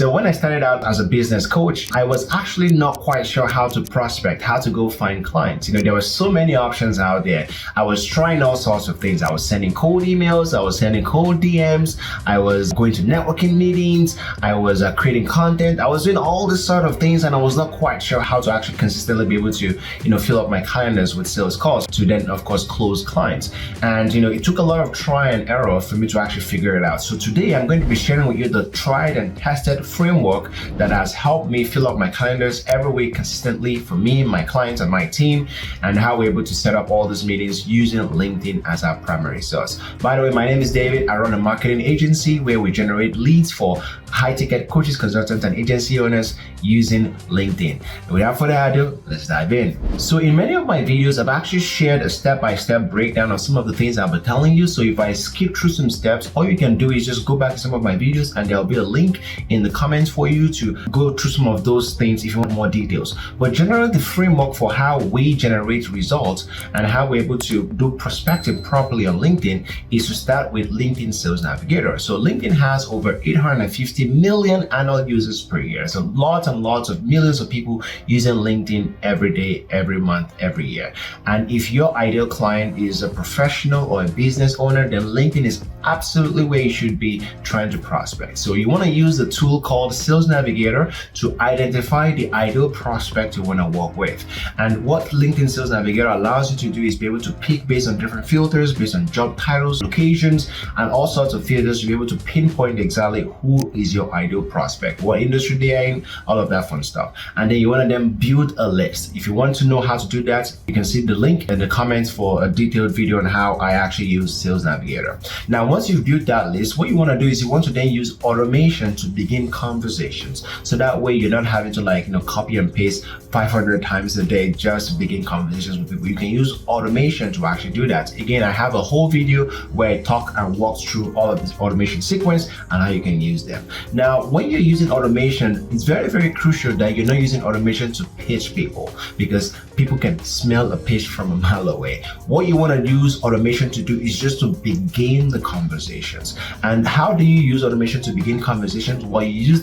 So when I started out as a business coach, I was actually not quite sure how to prospect, how to go find clients. There were so many options out there. I was trying all sorts of things. I was sending cold emails, I was sending cold DMs, I was going to networking meetings, I was creating content, I was doing all this sort of things, and I was not quite sure how to actually consistently be able to, fill up my calendars with sales calls to then, of course, close clients. And, it took a lot of try and error for me to actually figure it out. So today I'm going to be sharing with you the tried and tested framework that has helped me fill up my calendars every week consistently for me, my clients, and my team, and how we're able to set up all these meetings using LinkedIn as our primary source. By the way, my name is David. I run a marketing agency where we generate leads for high-ticket coaches, consultants, and agency owners using LinkedIn. And without further ado, let's dive in. So in many of my videos, I've actually shared a step-by-step breakdown of some of the things I'll be telling you. So if I skip through some steps, all you can do is just go back to some of my videos and there'll be a link in the comments for you to go through some of those things if you want more details. But generally, the framework for how we generate results and how we're able to do prospecting properly on LinkedIn is to start with LinkedIn Sales Navigator. So LinkedIn has over 850 million annual users per year. So lots and lots of millions of people using LinkedIn every day, every month, every year. And if your ideal client is a professional or a business owner, then LinkedIn is absolutely where you should be trying to prospect. So you want to use the tool called Sales Navigator to identify the ideal prospect you want to work with. And what LinkedIn Sales Navigator allows you to do is be able to pick based on different filters, based on job titles, locations, and all sorts of filters to be able to pinpoint exactly who is your ideal prospect, what industry they are in, all of that fun stuff. And then you want to then build a list. If you want to know how to do that, you can see the link in the comments for a detailed video on how I actually use Sales Navigator. Now, once you've built that list, what you want to do is you want to then use automation to begin conversations. So that way you're not having to copy and paste 500 times a day just to begin conversations with people. You can use automation to actually do that. Again, I have a whole video where I talk and walk through all of this automation sequence and how you can use them. Now, when you're using automation, it's very, very crucial that you're not using automation to pitch people, because people can smell a pitch from a mile away. What you want to use automation to do is just to begin the conversations. And how do you use automation to begin conversations? Well, you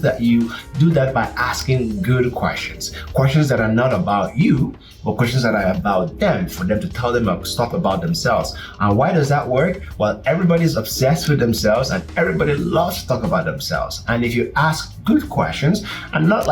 do that by asking good questions that are not about you, but questions that are about them, for them to tell them stuff about themselves. And why does that work? Well, everybody's obsessed with themselves and everybody loves to talk about themselves. And if you ask good questions, and not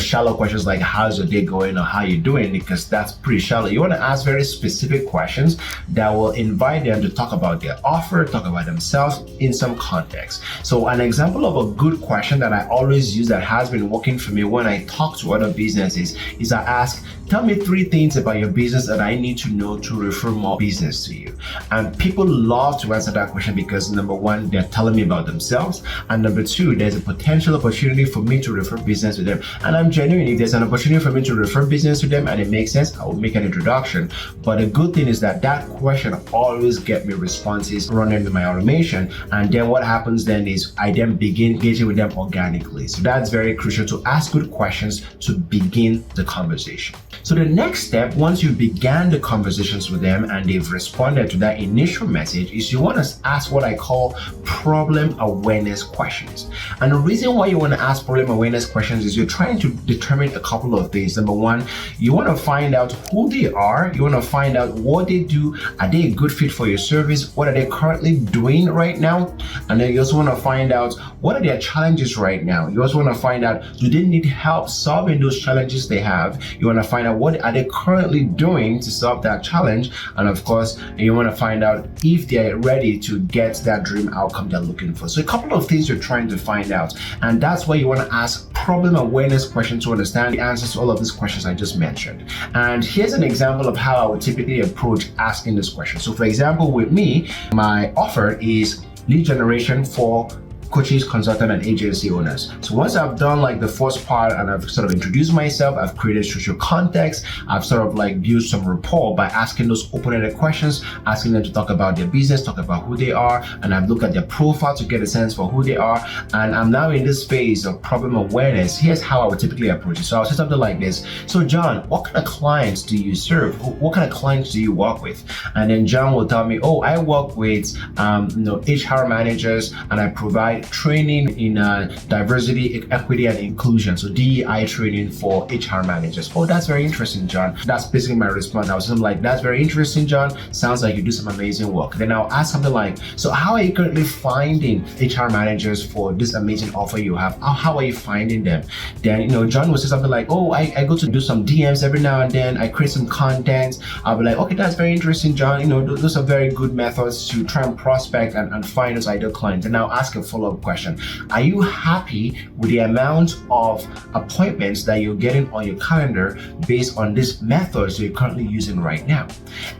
shallow questions like how's your day going or how you doing, because that's pretty shallow. You want to ask very specific questions that will invite them to talk about their offer, talk about themselves in some context. So an example of a good question that I always use that has been working for me when I talk to other businesses is I ask, tell me 3 things about your business that I need to know to refer more business to you. And people love to answer that question because number 1, they're telling me about themselves, and number 2, there's a potential opportunity for me to refer business to them. And I'm genuine. If there's an opportunity for me to refer business to them and it makes sense, I will make an introduction. But the good thing is that question always get me responses running with my automation. And then what happens then is I then begin engaging with them organically. So that's very crucial, to ask good questions to begin the conversation. So the next step, once you began the conversations with them and they've responded to that initial message, is you want to ask what I call problem awareness questions. And the reason why you want to ask problem awareness questions is you're trying to determine a couple of things. Number 1, you want to find out who they are. You want to find out what they do. Are they a good fit for your service? What are they currently doing right now? And then you also want to find out what are their challenges right now. You also want to find out, do they need help solving those challenges they have? You want to find out what are they currently doing to solve that challenge, and of course you want to find out if they're ready to get that dream outcome they're looking for. So a couple of things you're trying to find out, and that's why you want to ask problem awareness questions to understand the answers to all of these questions I just mentioned. And here's an example of how I would typically approach asking this question. So for example, with me, my offer is lead generation for coaches, consultant, and agency owners. So once I've done the first part and I've sort of introduced myself, I've created social context, I've sort of built some rapport by asking those open-ended questions, asking them to talk about their business, talk about who they are, and I've looked at their profile to get a sense for who they are. And I'm now in this phase of problem awareness. Here's how I would typically approach it. So I'll say something like this. So John, what kind of clients do you serve? What kind of clients do you work with? And then John will tell me, oh, I work with HR managers, and I provide like training in diversity, equity, and inclusion. So DEI training for HR managers. Oh, that's very interesting, John. That's basically my response. I was something like, that's very interesting, John. Sounds like you do some amazing work. Then I'll ask something like, so how are you currently finding HR managers for this amazing offer you have? How are you finding them? Then, John will say something like, oh, I go to do some DMs every now and then. I create some content. I'll be like, okay, that's very interesting, John. Those are very good methods to try and prospect and find those ideal clients. And I'll ask a follow-up question. Are you happy with the amount of appointments that you're getting on your calendar based on these methods you're currently using right now?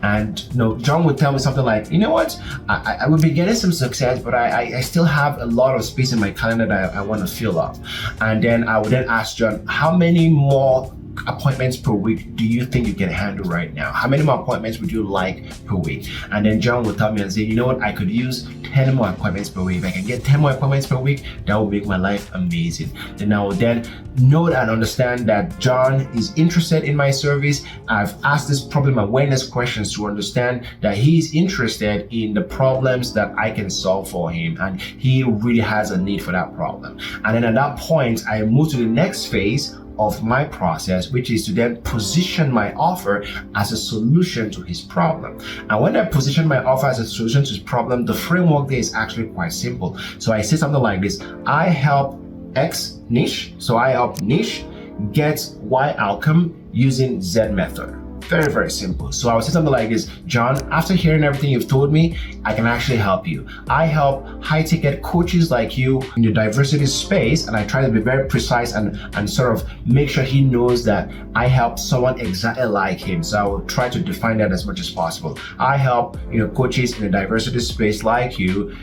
And John would tell me something like, you know what, I would be getting some success, but I still have a lot of space in my calendar that I want to fill up. And then I would then ask John, how many more appointments per week do you think you can handle right now? How many more appointments would you like per week? And then John will tell me and say, you know what, I could use 10 more appointments per week. If I can get 10 more appointments per week, that will make my life amazing. Then I will then know and understand that John is interested in my service. I've asked this problem awareness questions to understand that he's interested in the problems that I can solve for him, and he really has a need for that problem. And then at that point, I move to the next phase of my process, which is to then position my offer as a solution to his problem. And when I position my offer as a solution to his problem, the framework there is actually quite simple. So I say something like this: I help X niche, so I help niche get Y outcome using Z method. Very, very simple. So I would say something like this: John, after hearing everything you've told me, I can actually help you. I help high ticket coaches like you in the diversity space, and I try to be very precise and sort of make sure he knows that I help someone exactly like him. So I will try to define that as much as possible. I help coaches in the diversity space like you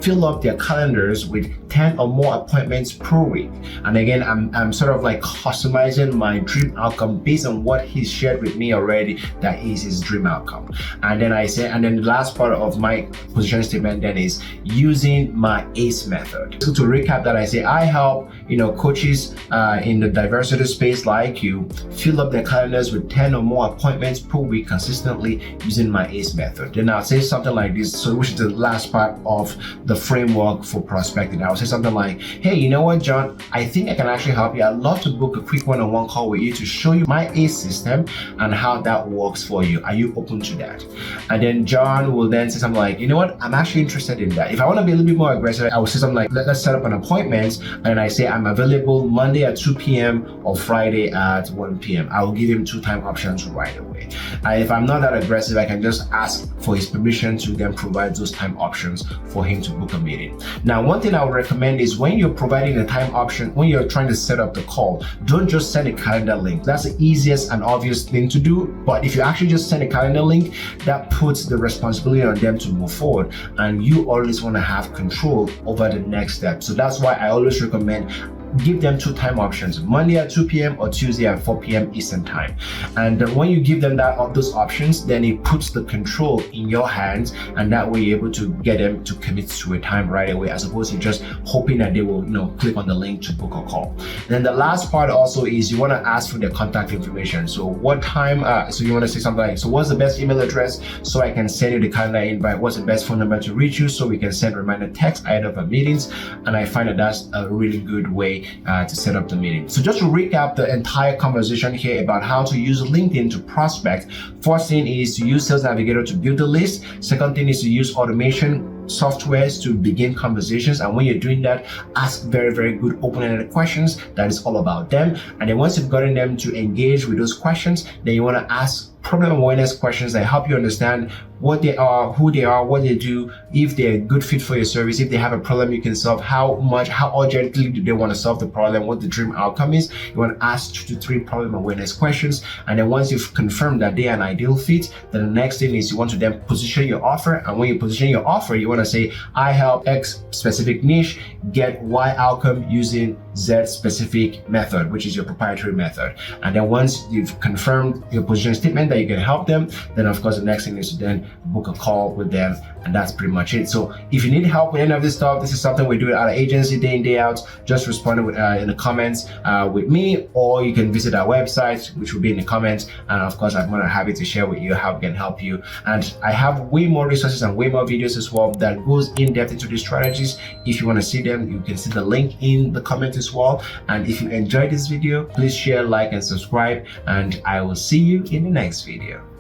fill up their calendars with 10 or more appointments per week. And again, I'm sort of like customizing my dream outcome based on what he's shared with me already that is his dream outcome. And then the last part of my position statement then is using my ACE method. So to recap that, I say I help coaches in the diversity space like you fill up their calendars with 10 or more appointments per week consistently using my ACE method. Then I'll say something like this, so which is the last part of the framework for prospecting. I'll say something like, hey, you know what, John, I think I can actually help you. I'd love to book a quick one-on-one call with you to show you my ACE system and how that works for you. Are you open to that? And then John will then say something like, you know what, I'm actually interested in that. If I want to be a little bit more aggressive, I will say something like, let's set up an appointment, and I say I'm available Monday at 2 p.m. or Friday at 1 p.m. I will give him 2 time options right away. And if I'm not that aggressive, I can just ask for his permission to then provide those time options for him to book a meeting. Now, one thing I would recommend is when you're providing a time option, when you're trying to set up the call, don't just send a calendar link. That's the easiest and obvious thing to do. But if you actually just send a calendar link, that puts the responsibility on them to move forward, and you always want to have control over the next step. So that's why I always recommend give them 2 time options: Monday at 2 p.m. or Tuesday at 4 p.m. Eastern time. And when you give them those options, then it puts the control in your hands, and that way you're able to get them to commit to a time right away, as opposed to just hoping that they will click on the link to book a call. Then the last part also is you want to ask for their contact information. So what time, so you want to say something like, so what's the best email address so I can send you the calendar invite? What's the best phone number to reach you so we can send reminder text ahead of our meetings? And I find that that's a really good way to set up the meeting. So just to recap the entire conversation here about how to use LinkedIn to prospect: first thing is to use Sales Navigator to build a list. Second thing is to use automation softwares to begin conversations, and when you're doing that, ask very, very good open-ended questions that is all about them. And then once you've gotten them to engage with those questions, then you want to ask problem awareness questions that help you understand what they are, who they are, what they do, if they're a good fit for your service, if they have a problem you can solve, how urgently do they want to solve the problem, what the dream outcome is. You want to ask 2 to 3 problem awareness questions. And then once you've confirmed that they are an ideal fit, then the next thing is you want to then position your offer. And when you position your offer, you want to say, I help X specific niche get Y outcome using Z specific method, which is your proprietary method. And then once you've confirmed your position statement that you can help them, then of course the next thing is to then book a call with them, and that's pretty much it. So if you need help with any of this stuff, this is something we do at our agency day in, day out. Just respond in the comments with me, or you can visit our website, which will be in the comments. And of course, I'm more than happy to share with you how we can help you. And I have way more resources and way more videos as well that goes in depth into these strategies. If you want to see them, you can see the link in the comment as well. And if you enjoyed this video, please share, like, and subscribe. And I will see you in the next video.